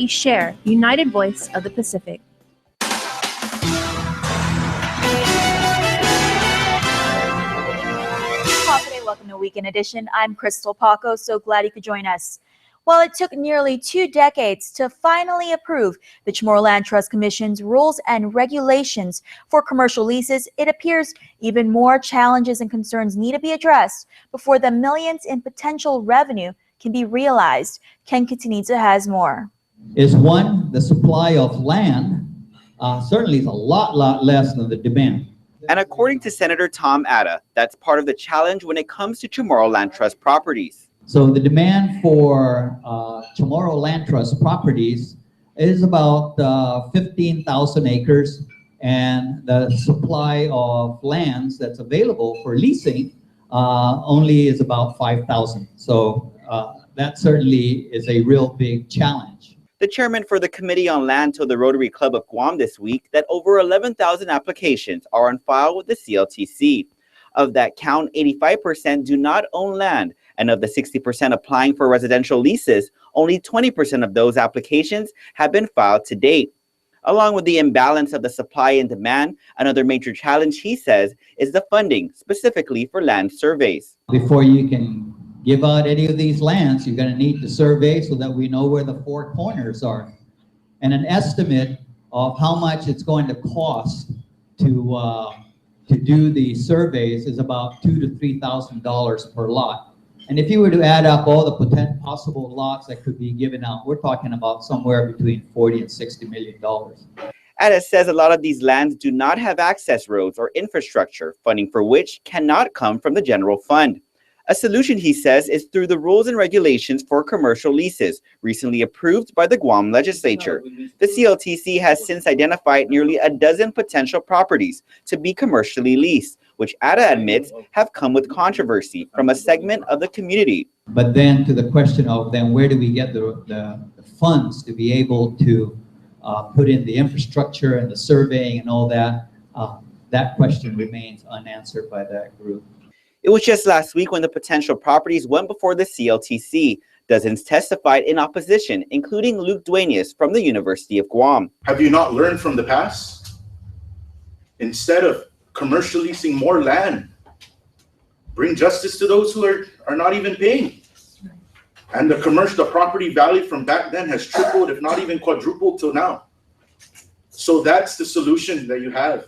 Share, United Voice of the Pacific. Welcome to Weekend Edition. I'm Krystal Paco, so glad you could join us. While it took nearly 2 decades to finally approve the Chamorro Land Trust Commission's rules and regulations for commercial leases, it appears even more challenges and concerns need to be addressed before the millions in potential revenue can be realized. Ken Kitiniza has more. Is one, the supply of land certainly is a lot less than the demand. And according to Senator Tom Atta, that's part of the challenge when it comes to Chamorro Land Trust properties. So the demand for Chamorro Land Trust properties is about 15,000 acres, and the supply of lands that's available for leasing only is about 5,000. So that certainly is a real big challenge. The chairman for the Committee on Land told the Rotary Club of Guam this week that over 11,000 applications are on file with the CLTC. Of that count, 85% do not own land, and of the 60% applying for residential leases, only 20% of those applications have been filed to date. Along with the imbalance of the supply and demand, another major challenge, he says, is the funding, specifically for land surveys. Before you can give out any of these lands, you're going to need to survey so that we know where the 4 corners are. And an estimate of how much it's going to cost to do the surveys is about $2,000 to $3,000 per lot. And if you were to add up all the possible lots that could be given out, we're talking about somewhere between $40 and $60 million. Addis says a lot of these lands do not have access roads or infrastructure, funding for which cannot come from the general fund. A solution, he says, is through the rules and regulations for commercial leases, recently approved by the Guam legislature. The CLTC has since identified nearly a dozen potential properties to be commercially leased, which Atta admits have come with controversy from a segment of the community. But then to the question of then where do we get the funds to be able to put in the infrastructure and the surveying and all that, that question remains unanswered by that group. It was just last week when the potential properties went before the CLTC. Dozens testified in opposition, including Luke Duenas from the University of Guam. Have you not learned from the past? Instead of commercial leasing more land, bring justice to those who are not even paying. And the property value from back then has tripled, if not even quadrupled till now. So that's the solution that you have,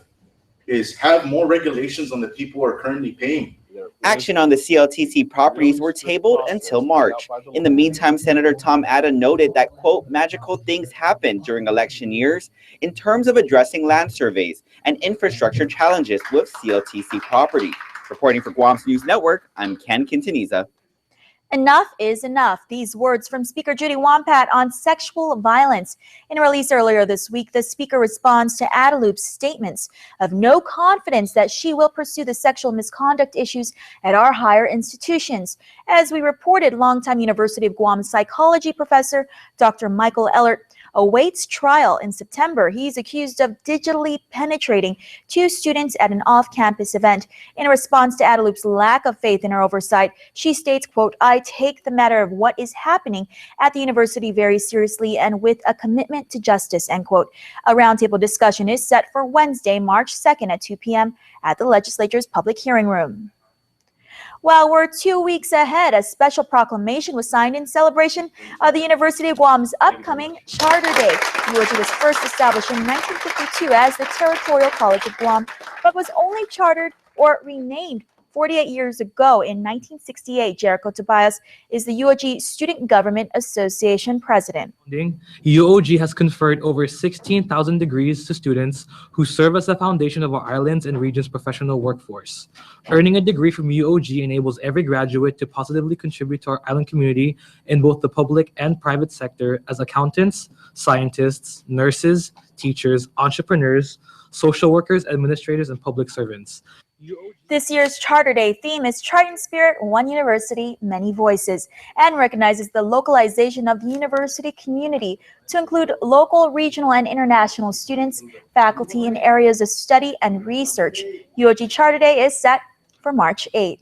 is have more regulations on the people who are currently paying. Action on the CLTC properties were tabled until March. In the meantime, Senator Tom Atta noted that, quote, magical things happen during election years in terms of addressing land surveys and infrastructure challenges with CLTC property. Reporting for Guam's News Network, I'm Ken Kitiniza. Enough is enough. These words from Speaker Judy Wampat on sexual violence. In a release earlier this week, the Speaker responds to Adaloop's statements of no confidence that she will pursue the sexual misconduct issues at our higher institutions. As we reported, longtime University of Guam psychology professor Dr. Michael Ellert awaits trial in September. He's accused of digitally penetrating 2 students at an off-campus event. In response to Adaloop's lack of faith in her oversight, she states, quote, I take the matter of what is happening at the university very seriously and with a commitment to justice, end quote. A roundtable discussion is set for Wednesday, March 2nd at 2 p.m. at the legislature's public hearing room. While we're 2 weeks ahead, a special proclamation was signed in celebration of the University of Guam's upcoming Charter Day. UOG was first established in 1952 as the Territorial College of Guam, but was only chartered or renamed 48 years ago in 1968. Jericho Tobias is the UOG Student Government Association president. UOG has conferred over 16,000 degrees to students who serve as the foundation of our island's and region's professional workforce. Earning a degree from UOG enables every graduate to positively contribute to our island community in both the public and private sector as accountants, scientists, nurses, teachers, entrepreneurs, social workers, administrators, and public servants. This year's Charter Day theme is Trident Spirit, One University, Many Voices, and recognizes the localization of the university community to include local, regional, and international students, faculty in areas of study and research. UOG Charter Day is set for March 8.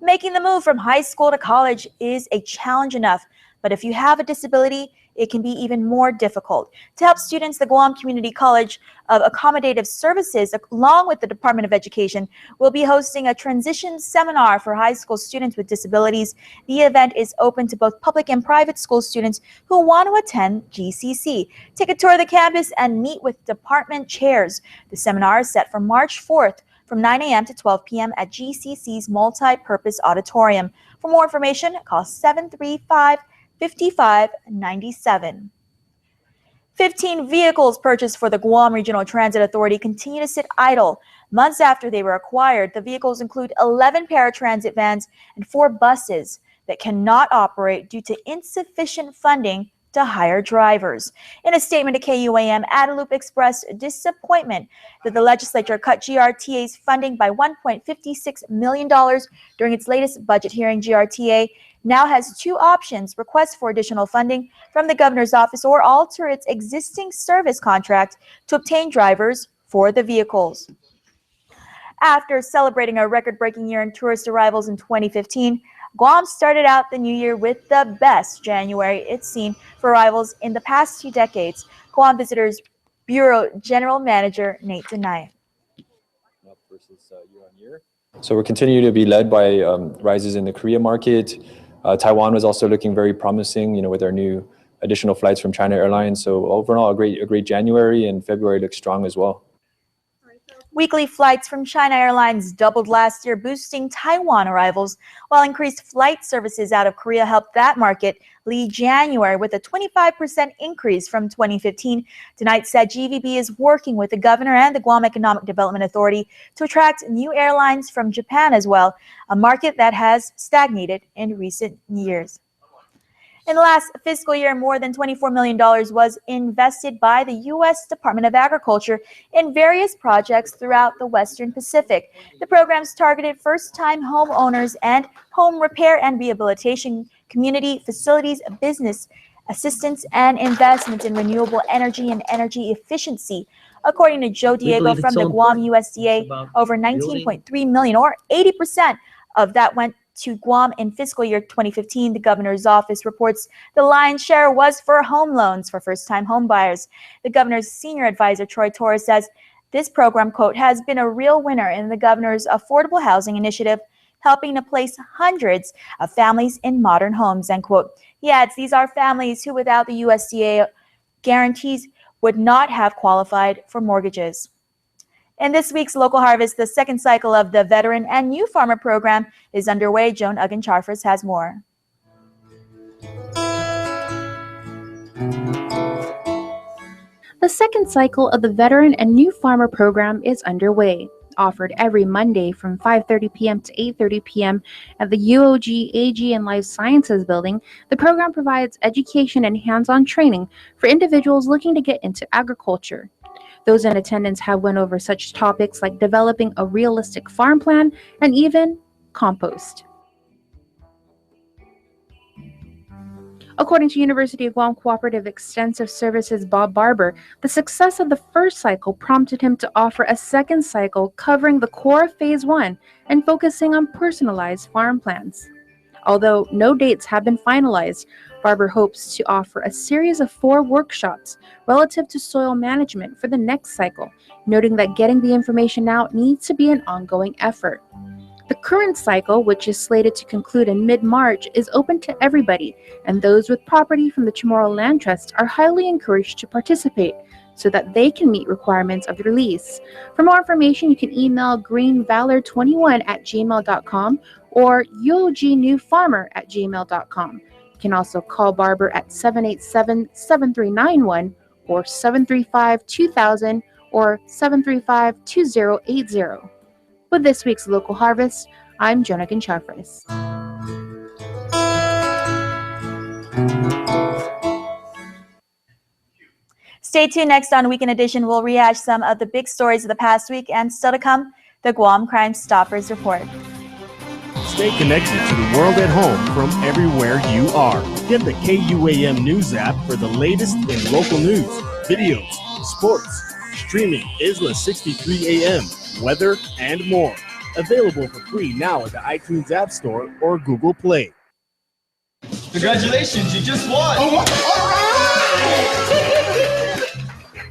Making the move from high school to college is a challenge enough, But if you have a disability, it can be even more difficult. To help students, the Guam Community College of Accommodative Services, along with the Department of Education, will be hosting a transition seminar for high school students with disabilities. The event is open to both public and private school students who want to attend GCC. Take a tour of the campus and meet with department chairs. The seminar is set for March 4th from 9 a.m. to 12 p.m. at GCC's Multi-Purpose Auditorium. For more information, call 735-5597. 15 vehicles purchased for the Guam Regional Transit Authority continue to sit idle. Months after they were acquired, the vehicles include 11 paratransit vans and 4 buses that cannot operate due to insufficient funding to hire drivers. In a statement to KUAM, Adelup expressed disappointment that the legislature cut GRTA's funding by $1.56 million during its latest budget hearing. GRTA now has 2 options: request for additional funding from the governor's office or alter its existing service contract to obtain drivers for the vehicles. After celebrating a record-breaking year in tourist arrivals in 2015, Guam started out the new year with the best January it's seen for arrivals in the past 2 decades. Guam Visitors Bureau General Manager Nate Denai. Versus year on year. So we're continuing to be led by rises in the Korea market. Taiwan was also looking very promising, with our new additional flights from China Airlines. So overall, a great January, and February looks strong as well. Weekly flights from China Airlines doubled last year, boosting Taiwan arrivals, while increased flight services out of Korea helped that market lead January with a 25% increase from 2015. Tonight said GVB is working with the governor and the Guam Economic Development Authority to attract new airlines from Japan as well, a market that has stagnated in recent years. In the last fiscal year, more than $24 million was invested by the U.S. Department of Agriculture in various projects throughout the Western Pacific. The programs targeted first-time homeowners and home repair and rehabilitation, community facilities, business assistance, and investments in renewable energy and energy efficiency. According to Joe Diego from the Guam USDA, over $19.3 million, or 80% of that went to Guam in fiscal year 2015. The governor's office reports the lion's share was for home loans for first-time home buyers. The governor's senior advisor, Troy Torres, says this program, quote, has been a real winner in the governor's affordable housing initiative, helping to place hundreds of families in modern homes, end quote. He adds these are families who, without the USDA guarantees, would not have qualified for mortgages. In this week's Local Harvest, the second cycle of the Veteran and New Farmer Program is underway. Joan Uggan-Charfers has more. The second cycle of the Veteran and New Farmer Program is underway. Offered every Monday from 5:30 p.m. to 8:30 p.m. at the UOG AG and Life Sciences Building, the program provides education and hands-on training for individuals looking to get into agriculture. Those in attendance have went over such topics like developing a realistic farm plan and even compost. According to University of Guam Cooperative Extensive Services Bob Barber, the success of the first cycle prompted him to offer a second cycle covering the core of Phase 1 and focusing on personalized farm plans. Although no dates have been finalized, Barber hopes to offer a series of 4 workshops relative to soil management for the next cycle, noting that getting the information out needs to be an ongoing effort. The current cycle, which is slated to conclude in mid-March, is open to everybody, and those with property from the Chamorro Land Trust are highly encouraged to participate so that they can meet requirements of the release. For more information, you can email greenvalor21@gmail.com or uognewfarmer@gmail.com. You can also call Barber at 787-7391 or 735-2000 or 735-2080. With this week's Local Harvest, I'm Joan Uggan-Charfers. Stay tuned. Next on Weekend Edition, we'll rehash some of the big stories of the past week, and still to come, the Guam Crime Stoppers Report. Stay connected to the world at home from everywhere you are. Get the KUAM News app for the latest in local news, videos, sports, streaming Isla 63 AM, weather, and more. Available for free now at the iTunes App Store or Google Play. Congratulations, you just won! Oh, all right!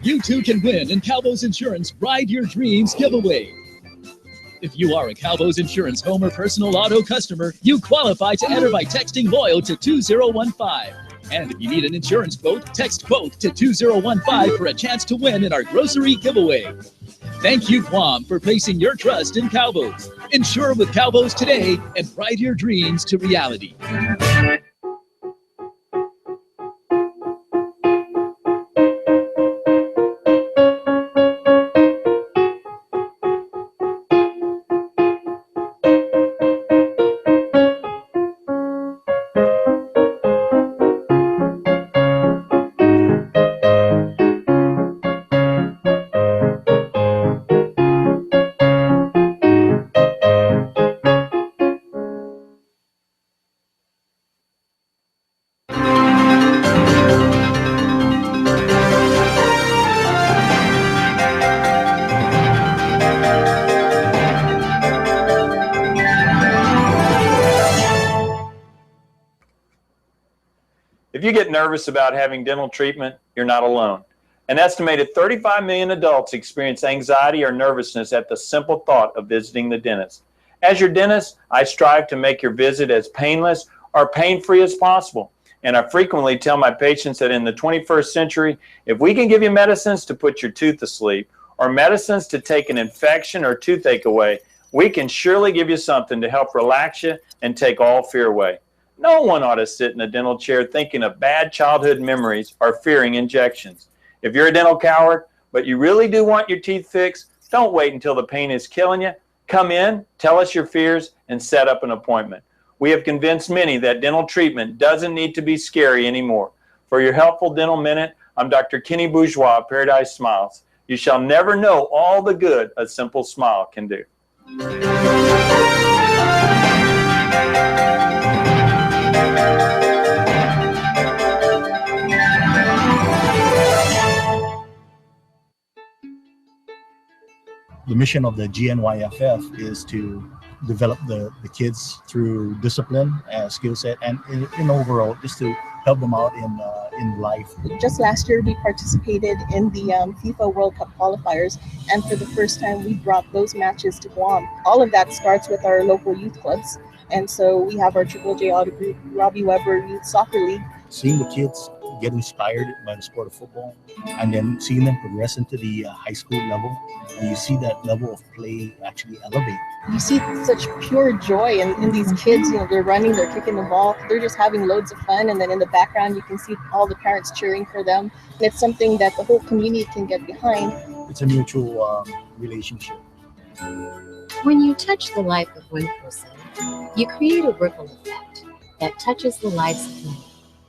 You too can win in Calvo's Insurance Ride Your Dreams giveaway. If you are a Calvo's Insurance home or personal auto customer, you qualify to enter by texting LOYAL to 2015. And if you need an insurance quote, text quote to 2015 for a chance to win in our grocery giveaway. Thank you, KUAM, for placing your trust in Calvo's. Insure with Calvo's today and ride your dreams to reality. If you get nervous about having dental treatment, you're not alone. An estimated 35 million adults experience anxiety or nervousness at the simple thought of visiting the dentist. As your dentist, I strive to make your visit as painless or pain-free as possible. And I frequently tell my patients that in the 21st century, if we can give you medicines to put your tooth to sleep or medicines to take an infection or toothache away, we can surely give you something to help relax you and take all fear away. No one ought to sit in a dental chair thinking of bad childhood memories or fearing injections. If you're a dental coward, but you really do want your teeth fixed, don't wait until the pain is killing you. Come in, tell us your fears, and set up an appointment. We have convinced many that dental treatment doesn't need to be scary anymore. For your helpful dental minute, I'm Dr. Kenny Bourgeois of Paradise Smiles. You shall never know all the good a simple smile can do. The mission of the GNYFF is to develop the kids through discipline, skill set, and in overall just to help them out in life. Just last year we participated in the FIFA World Cup qualifiers, and for the first time we brought those matches to Guam. All of that starts with our local youth clubs, and so we have our Triple J Auto Group, Robbie Weber Youth Soccer League. Seeing the kids get inspired by the sport of football, and then seeing them progress into the high school level, and you see that level of play actually elevate. You see such pure joy in these kids. You know, they're running, they're kicking the ball, they're just having loads of fun, and then in the background you can see all the parents cheering for them. And it's something that the whole community can get behind. It's a mutual relationship. When you touch the life of one person, you create a ripple effect that touches the lives of many.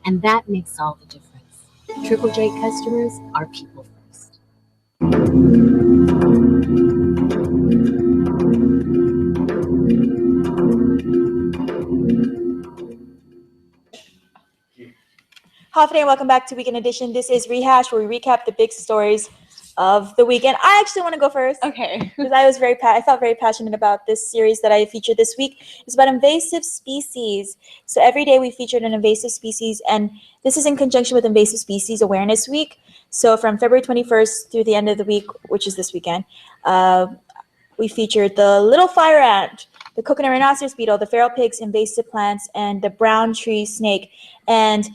And that makes all the difference. Triple J customers are people first. Hi, and welcome back to Weekend Edition. This is Rehash, where we recap the big stories of the weekend. I actually want to go first. Okay. Because I felt very passionate about this series that I featured this week. It's about invasive species. So every day we featured an invasive species, and this is in conjunction with Invasive Species Awareness Week. So from February 21st through the end of the week, which is this weekend, we featured the little fire ant, the coconut rhinoceros beetle, the feral pigs, invasive plants, and the brown tree snake. And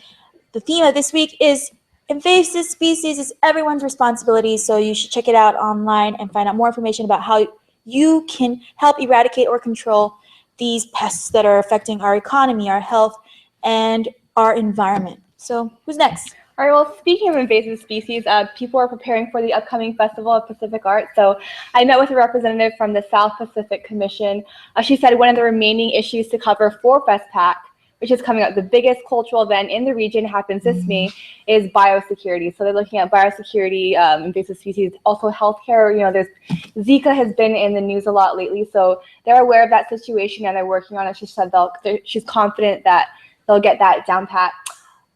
the theme of this week is invasive species is everyone's responsibility, so you should check it out online and find out more information about how you can help eradicate or control these pests that are affecting our economy, our health, and our environment. So who's next? All right, well, speaking of invasive species, people are preparing for the upcoming Festival of Pacific Art. So I met with a representative from the South Pacific Commission. She said one of the remaining issues to cover for FestPac, which is coming up, the biggest cultural event in the region, happens this May, is biosecurity. So they're looking at biosecurity, invasive species, also healthcare. You know, Zika has been in the news a lot lately, so they're aware of that situation and they're working on it. She said she's confident that they'll get that down pat.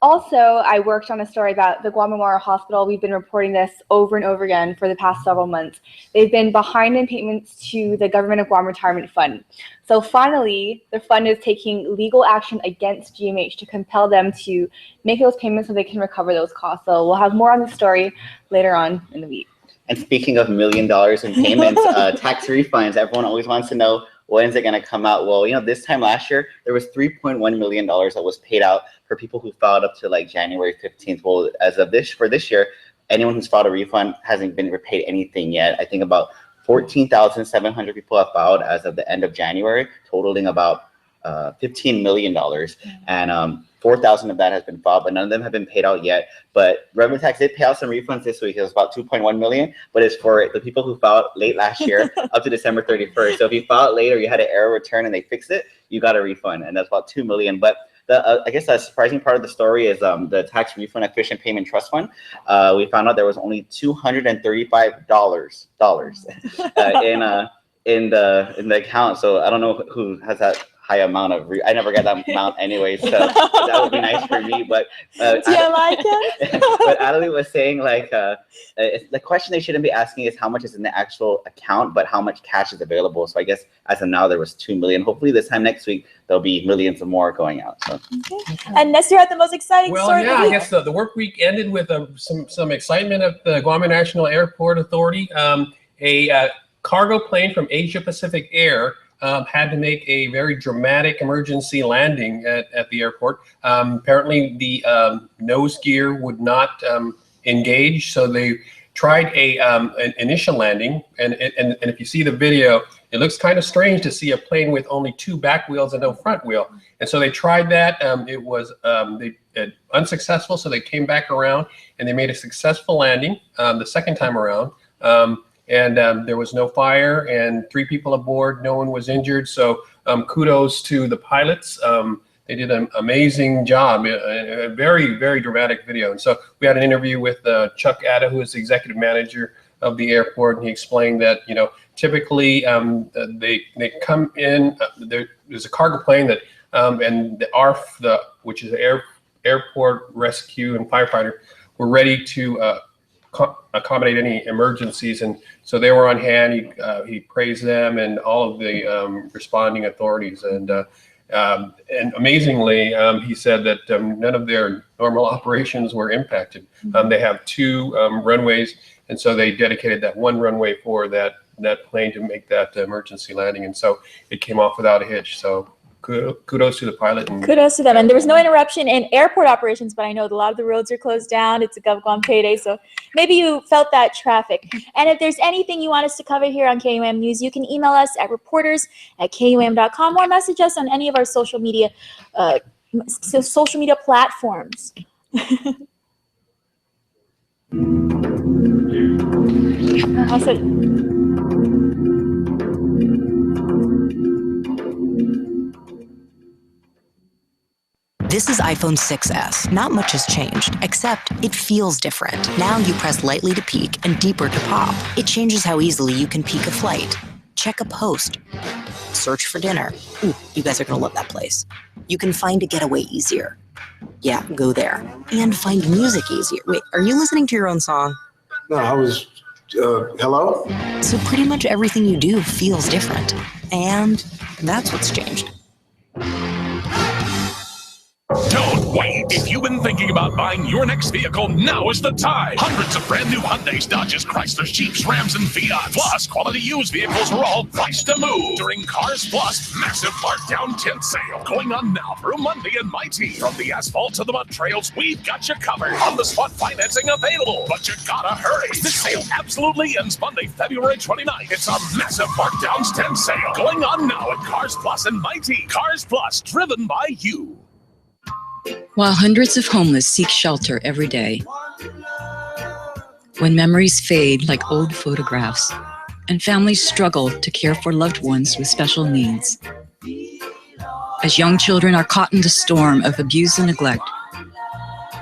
Also, I worked on a story about the Guam Memorial Hospital. We've been reporting this over and over again for the past several months. They've been behind in payments to the Government of Guam Retirement Fund. So finally, the fund is taking legal action against GMH to compel them to make those payments so they can recover those costs. So we'll have more on the story later on in the week. And speaking of $1 million in payments, tax refunds, everyone always wants to know, when is it going to come out? Well, this time last year, there was $3.1 million that was paid out for people who filed up to like January 15th. Well, as of for this year, anyone who's filed a refund hasn't been repaid anything yet. I think about 14,700 people have filed as of the end of January, totaling about $15 million. And 4,000 of that has been filed, but none of them have been paid out yet. But revenue tax did pay out some refunds this week. It was about 2.1 million, but it's for the people who filed late last year up to December 31st. So if you filed late or you had an error return and they fixed it, you got a refund, and that's about 2 million. But I guess the surprising part of the story is the tax refund efficient payment trust fund. We found out there was only $235 in the account. So I don't know who has that high amount of I never get that amount anyway, so that would be nice for me. But do you like it? But Adelie was saying like the question they shouldn't be asking is how much is in the actual account, but how much cash is available. So I guess as of now there was 2 million. Hopefully this time next week there'll be millions of more going out. So. Okay. And Nestor had the most exciting story. Well, yeah, I guess the work week ended with some excitement at the Guam International Airport Authority. A cargo plane from Asia Pacific Air had to make a very dramatic emergency landing at the airport. Apparently the nose gear would not engage, so they tried an initial landing, and if you see the video, it looks kind of strange to see a plane with only 2 back wheels and no front wheel. And so they tried that. It was unsuccessful, so they came back around and they made a successful landing the second time around. And there was no fire and 3 people aboard. No one was injured. So kudos to the pilots. They did an amazing job. A very, very dramatic video. And so we had an interview with Chuck Atta, who is the executive manager of the airport, and he explained that typically they come in. There's a cargo plane that and the ARF, which is the Airport Rescue and Firefighter, were ready to accommodate any emergencies, and so they were on hand. He praised them and all of the responding authorities, and amazingly, he said that none of their normal operations were impacted. They have 2 runways, and so they dedicated that 1 runway for that plane to make that emergency landing, and so it came off without a hitch. So kudos to the pilot. And kudos to them. And there was no interruption in airport operations, but I know a lot of the roads are closed down. It's a GovGuam payday, so maybe you felt that traffic. And if there's anything you want us to cover here on KUAM News, you can email us at reporters@KUAM.com or message us on any of our social media platforms. This is iPhone 6s. Not much has changed, except it feels different. Now you press lightly to peek and deeper to pop. It changes how easily you can peek a flight, check a post, search for dinner. Ooh, you guys are gonna love that place. You can find a getaway easier. Yeah, go there. And find music easier. Wait, are you listening to your own song? No, I was, hello? So pretty much everything you do feels different. And that's what's changed. Don't wait. If you've been thinking about buying your next vehicle, now is the time. Hundreds of brand new Hyundais, Dodges, Chryslers, Jeeps, Rams, and Fiat. Plus, quality used vehicles are all priced to move during Cars Plus massive markdown tent sale. Going on now through Monday in Mighty. From the asphalt to the mud trails, we've got you covered. On-the-spot financing available. But you gotta hurry. This sale absolutely ends Monday, February 29th. It's a massive markdowns tent sale. Going on now at Cars Plus and Mighty. Cars Plus, driven by you. While hundreds of homeless seek shelter every day, when memories fade like old photographs, and families struggle to care for loved ones with special needs, as young children are caught in the storm of abuse and neglect,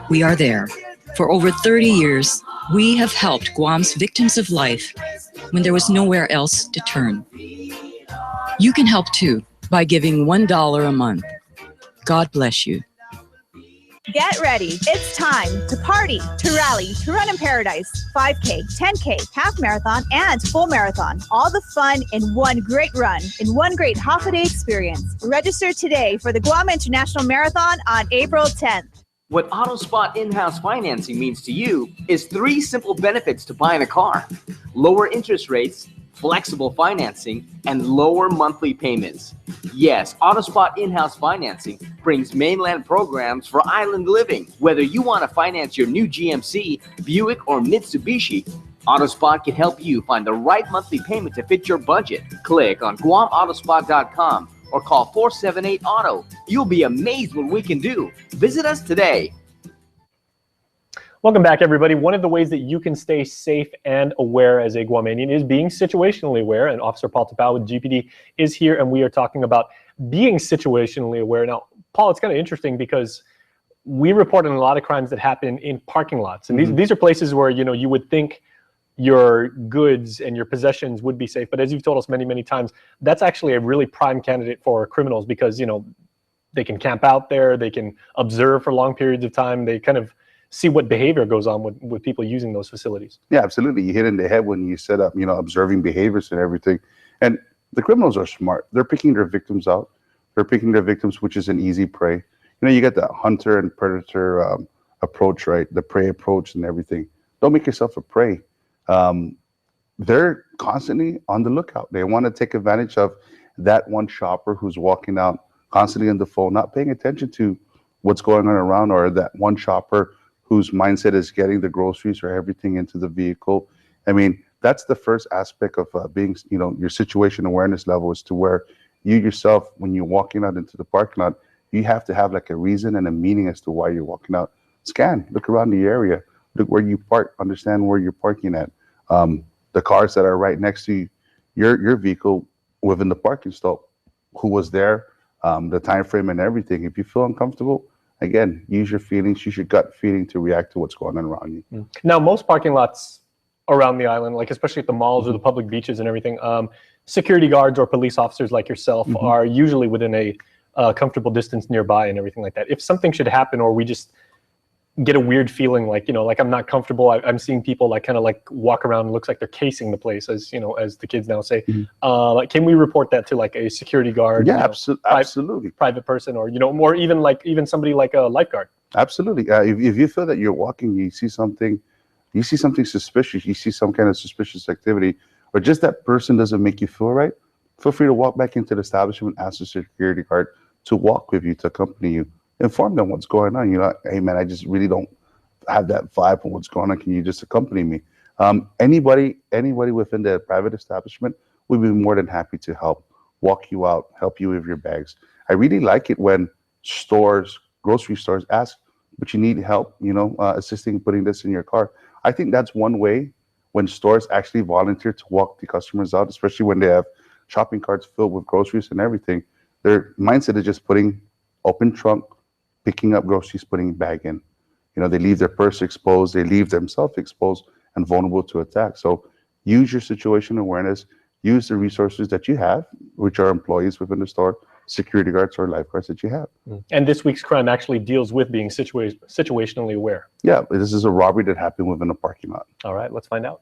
we are there. For over 30 years, we have helped Guam's victims of life when there was nowhere else to turn. You can help too by giving $1 a month. God bless you. Get ready. It's time to party, to rally, to run in paradise. 5K, 10K, half marathon, and full marathon. All the fun in one great run, in one great half-a-day experience. Register today for the Guam International Marathon on April 10th. What AutoSpot in-house financing means to you is 3 simple benefits to buying a car. Lower interest rates, flexible financing, and lower monthly payments. Yes, AutoSpot in-house financing brings mainland programs for island living. Whether you want to finance your new GMC, Buick, or Mitsubishi, AutoSpot can help you find the right monthly payment to fit your budget. Click on GuamAutospot.com or call 478-AUTO. You'll be amazed what we can do. Visit us today. Welcome back, everybody. One of the ways that you can stay safe and aware as a Guamanian is being situationally aware, and Officer Paul Tapao with GPD is here, and we are talking about being situationally aware. Now, Paul, it's kind of interesting because we report on a lot of crimes that happen in parking lots, and these are places where, you know, you would think your goods and your possessions would be safe, but as you've told us many, many times, that's actually a really prime candidate for criminals because, you know, they can camp out there, they can observe for long periods of time, they kind of see what behavior goes on with people using those facilities. Yeah, absolutely. You hit in the head when you set up, you know, observing behaviors and everything. And the criminals are smart. They're picking their victims out. They're picking their victims, which is an easy prey. You know, you get the hunter and predator approach, right? The prey approach and everything. Don't make yourself a prey. They're constantly on the lookout. They want to take advantage of that one shopper who's walking out constantly on the phone, not paying attention to what's going on around, or that one shopper whose mindset is getting the groceries or everything into the vehicle. I mean, that's the first aspect of being, you know, your situation awareness level is to where you yourself, when you're walking out into the parking lot, you have to have like a reason and a meaning as to why you're walking out. Scan, look around the area, look where you park, understand where you're parking at. The cars that are right next to your vehicle within the parking stall, who was there, the time frame and everything. If you feel uncomfortable, again, use your feelings, use your gut feeling to react to what's going on around you. Now, most parking lots around the island, like especially at the malls or the public beaches and everything, security guards or police officers like yourself are usually within a comfortable distance nearby and everything like that. If something should happen, or we just get a weird feeling like, you know, like I'm not comfortable, I'm seeing people like kind of like walk around, looks like they're casing the place, as you know, as the kids now say. Like, can we report that to like a security guard? Yeah, you know, absolutely. Private person, or, you know, more even somebody like a lifeguard. Absolutely. If you feel that you're walking, you see something suspicious, you see some kind of suspicious activity, or just that person doesn't make you feel right, feel free to walk back into the establishment, ask the security guard to walk with you, to accompany you. Inform them what's going on. You know, hey man, I just really don't have that vibe on what's going on. Can you just accompany me? Anybody within the private establishment would be more than happy to help walk you out, help you with your bags. I really like it when stores, grocery stores ask, but you need help, you know, assisting putting this in your car. I think that's one way when stores actually volunteer to walk the customers out, especially when they have shopping carts filled with groceries and everything. Their mindset is just putting open trunk, picking up groceries, putting it back in. You know, they leave their purse exposed, they leave themselves exposed and vulnerable to attack. So use your situation awareness, use the resources that you have, which are employees within the store, security guards or lifeguards that you have. And this week's crime actually deals with being situationally aware. Yeah, this is a robbery that happened within a parking lot. All right, let's find out.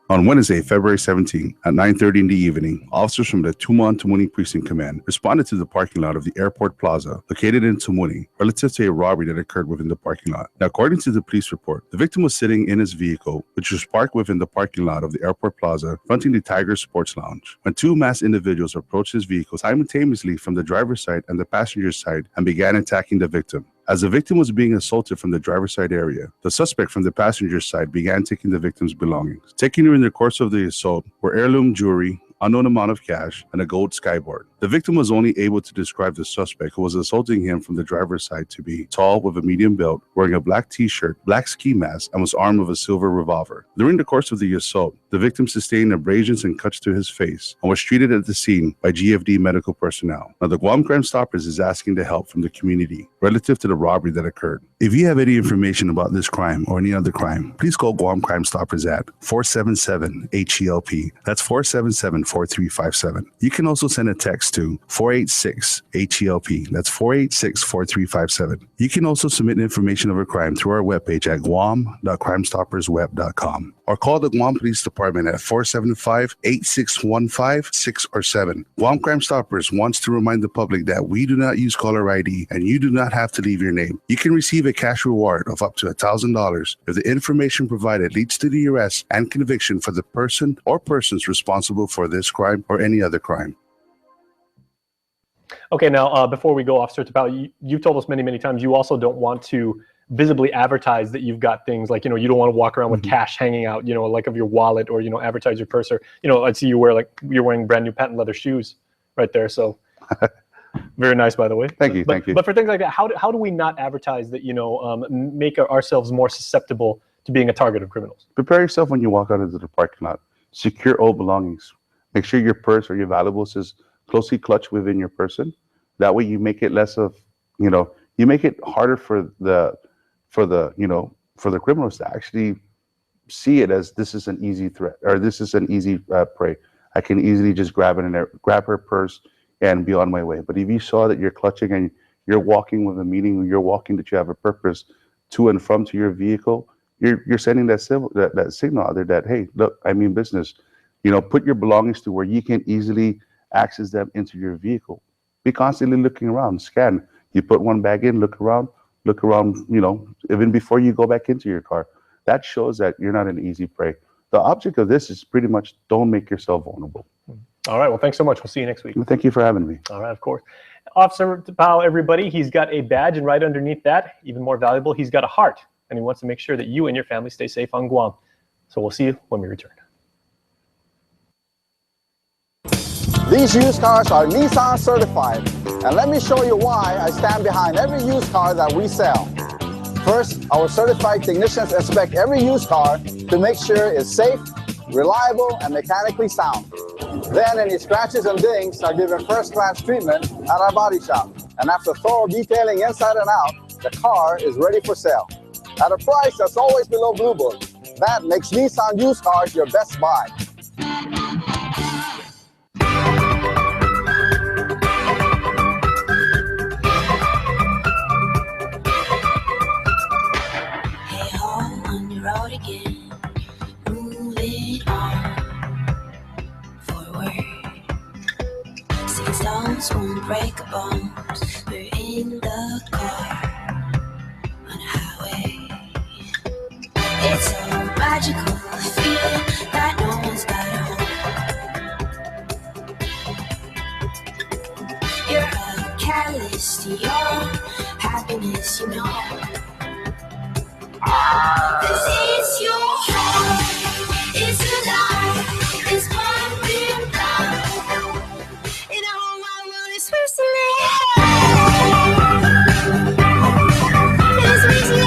On Wednesday, February 17, at 9:30 in the evening, officers from the Tumon Tumuni Precinct Command responded to the parking lot of the airport plaza located in Tumuni relative to a robbery that occurred within the parking lot. Now, according to the police report, the victim was sitting in his vehicle, which was parked within the parking lot of the airport plaza, fronting the Tiger Sports Lounge, when two masked individuals approached his vehicle simultaneously from the driver's side and the passenger's side and began attacking the victim. As the victim was being assaulted from the driver's side area, the suspect from the passenger's side began taking the victim's belongings. Taken during the course of the assault were heirloom jewelry, unknown amount of cash, and a gold skyboard. The victim was only able to describe the suspect who was assaulting him from the driver's side to be tall with a medium build, wearing a black t-shirt, black ski mask, and was armed with a silver revolver. During the course of the assault, the victim sustained abrasions and cuts to his face and was treated at the scene by GFD medical personnel. Now, the Guam Crime Stoppers is asking the help from the community relative to the robbery that occurred. If you have any information about this crime or any other crime, please call Guam Crime Stoppers at 477-HELP. That's 477-4357. You can also send a text 462-486-HELP. That's 486-4357. You can also submit information of a crime through our webpage at guam.crimestoppersweb.com or call the Guam Police Department at 475-8615, 6 or 7. Guam Crime Stoppers wants to remind the public that we do not use caller ID and you do not have to leave your name. You can receive a cash reward of up to $1,000 if the information provided leads to the arrest and conviction for the person or persons responsible for this crime or any other crime. Okay, now before we go, Officer Tapao, you've told us many, many times you also don't want to visibly advertise that you've got things like, you know, you don't want to walk around with cash hanging out, you know, like of your wallet, or, you know, advertise your purse, or, you know, I see you wear, like, you're wearing brand new patent leather shoes right there. So very nice, by the way. Thank you. Thank you. But for things like that, how do we not advertise that, you know, make ourselves more susceptible to being a target of criminals? Prepare yourself when you walk out into the parking lot. Secure all belongings. Make sure your purse or your valuables is closely clutched within your person. That way you make it less of, you know, you make it harder for the criminals to actually see it as this is an easy threat, or this is an easy prey. I can easily just grab her purse and be on my way. But if you saw that you're clutching and you're walking with a meaning, you're walking that you have a purpose to and from to your vehicle, you're sending that signal out there that, hey, look, I mean business. You know, put your belongings to where you can easily access them into your vehicle. Be constantly looking around, scan. You put one bag in, look around, you know, even before you go back into your car. That shows that you're not an easy prey. The object of this is pretty much don't make yourself vulnerable. All right, well, thanks so much. We'll see you next week. Well, thank you for having me. All right, of course. Officer Tapao, everybody, he's got a badge, and right underneath that, even more valuable, he's got a heart, and he wants to make sure that you and your family stay safe on Guam. So we'll see you when we return. These used cars are Nissan certified, and let me show you why I stand behind every used car that we sell. First, our certified technicians inspect every used car to make sure it's safe, reliable, and mechanically sound. Then any scratches and dings are given first-class treatment at our body shop. And after thorough detailing inside and out, the car is ready for sale. At a price that's always below Blue Book. That makes Nissan used cars your best buy. Road again, moving on forward. 6 stones won't break a bone. We're in the car on a highway. It's so magical, feeling that no one's got a home. You're a catalyst to your happiness, you know. This is your home, it's alive, it's pumping blood. In a home I want is first to live. It's reason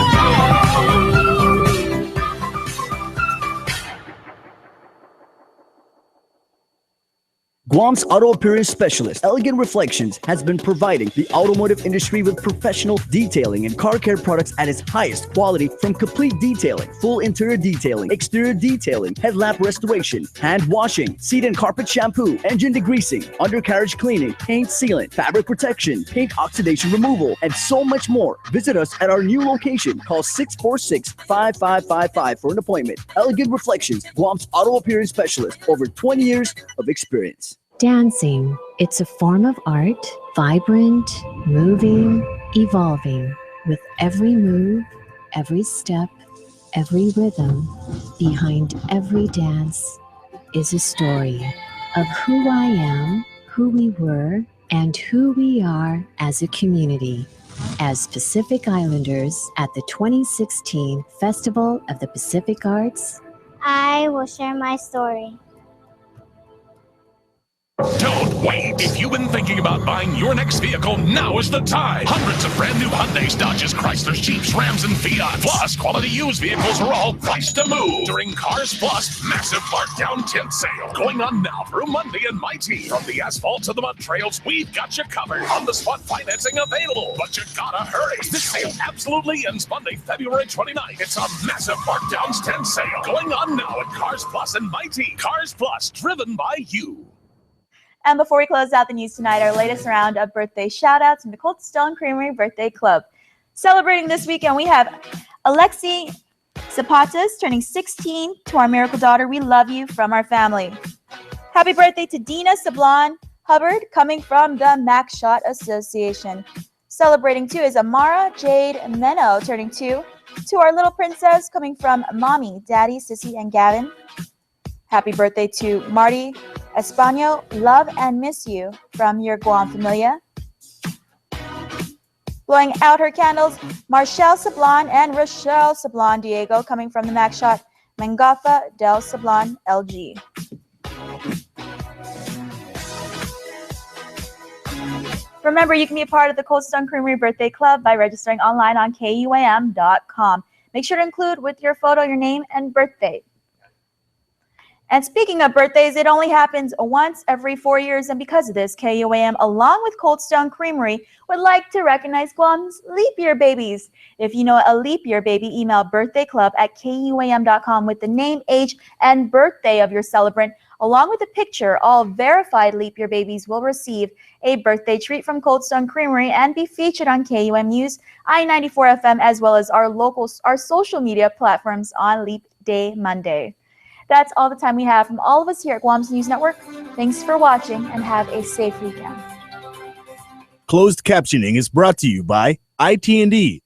Guam's auto appearance specialist, Elegant Reflections, has been providing the automotive industry with professional detailing and car care products at its highest quality, from complete detailing, full interior detailing, exterior detailing, headlamp restoration, hand washing, seat and carpet shampoo, engine degreasing, undercarriage cleaning, paint sealant, fabric protection, paint oxidation removal, and so much more. Visit us at our new location. Call 646-5555 for an appointment. Elegant Reflections, Guam's auto appearance specialist, over 20 years of experience. Dancing, it's a form of art, vibrant, moving, evolving. With every move, every step, every rhythm, behind every dance is a story of who I am, who we were, and who we are as a community. As Pacific Islanders at the 2016 Festival of the Pacific Arts, I will share my story. Don't wait. If you've been thinking about buying your next vehicle, now is the time. Hundreds of brand new Hyundais, Dodges, Chryslers, Jeeps, Rams, and Fiat. Plus, quality used vehicles are all priced to move during Cars Plus massive markdown tent sale. Going on now through Monday in Mighty. From the asphalt to the mud trails, we've got you covered. On-the-spot financing available. But you gotta hurry. This sale absolutely ends Monday, February 29th. It's a massive markdowns tent sale. Going on now at Cars Plus and Mighty. Cars Plus, driven by you. And before we close out the news tonight, our latest round of birthday shout-outs from the Cold Stone Creamery Birthday Club. Celebrating this weekend, we have Alexi Zapatas turning 16. To our miracle daughter, we love you from our family. Happy birthday to Dina Sablon Hubbard, coming from the Mac Shot Association. Celebrating 2 is Amara Jade Meno, turning 2. To our little princess, coming from Mommy, Daddy, Sissy, and Gavin. Happy birthday to Marty Espano, love and miss you from your Guam familia. Blowing out her candles, Marshall Sablon and Rochelle Sablon Diego, coming from the Mac Shot Mangafa del Sablon LG. Remember, you can be a part of the Cold Stone Creamery Birthday Club by registering online on KUAM.com. Make sure to include with your photo your name and birthday. And speaking of birthdays, it only happens once every 4 years, and because of this, KUAM, along with Cold Stone Creamery, would like to recognize Guam's leap year babies. If you know a leap year baby, email birthdayclub@KUAM.com with the name, age, and birthday of your celebrant, along with a picture. All verified leap year babies will receive a birthday treat from Cold Stone Creamery and be featured on KUM News, I-94 FM, as well as our social media platforms on Leap Day Monday. That's all the time we have from all of us here at Guam's News Network. Thanks for watching and have a safe weekend. Closed captioning is brought to you by IT&D,